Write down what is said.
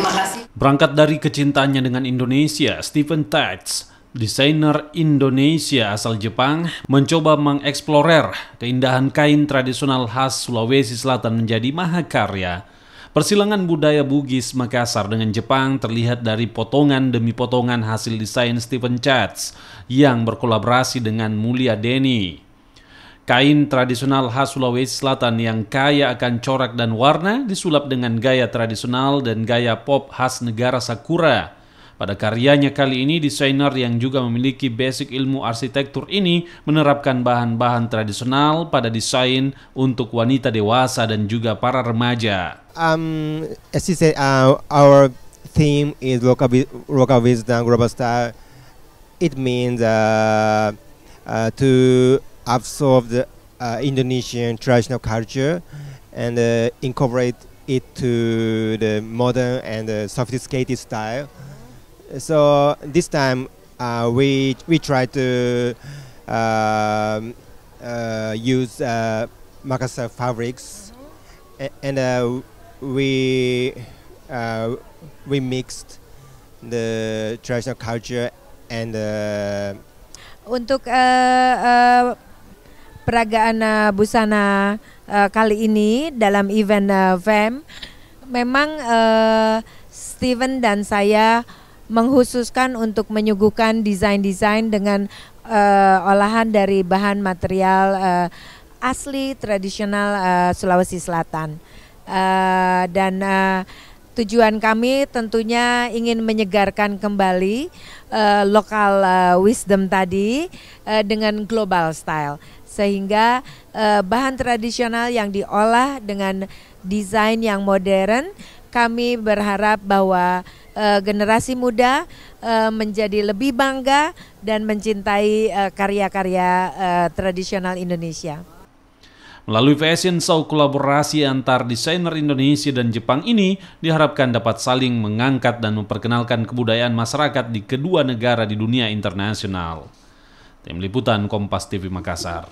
Terima kasih. Berangkat dari kecintaannya dengan Indonesia, Steven Tats, desainer Indonesia asal Jepang, mencoba mengeksplorer keindahan kain tradisional khas Sulawesi Selatan menjadi mahakarya. Persilangan budaya Bugis Makassar dengan Jepang terlihat dari potongan demi potongan hasil desain Steven Tats yang berkolaborasi dengan Mulia Denny. Kain tradisional khas Sulawesi Selatan yang kaya akan corak dan warna disulap dengan gaya tradisional dan gaya pop khas negara Sakura. Pada karyanya kali ini, desainer yang juga memiliki basic ilmu arsitektur ini menerapkan bahan-bahan tradisional pada desain untuk wanita dewasa dan juga para remaja. As you said, our theme is local wisdom, global style. It means to absorb the Indonesian traditional culture and incorporate it to the modern and sophisticated style. So this time we try to use Makassar fabrics, and we mixed the traditional culture and untuk peragaan busana kali ini dalam event VEM, memang Steven dan saya menghususkan untuk menyuguhkan desain-desain dengan olahan dari bahan material asli tradisional Sulawesi Selatan. Dan tujuan kami tentunya ingin menyegarkan kembali lokal wisdom tadi dengan global style. Sehingga bahan tradisional yang diolah dengan desain yang modern, kami berharap bahwa generasi muda menjadi lebih bangga dan mencintai karya-karya tradisional Indonesia. Melalui fashion show kolaborasi antar desainer Indonesia dan Jepang ini diharapkan dapat saling mengangkat dan memperkenalkan kebudayaan masyarakat di kedua negara di dunia internasional. Tim Liputan Kompas TV Makassar.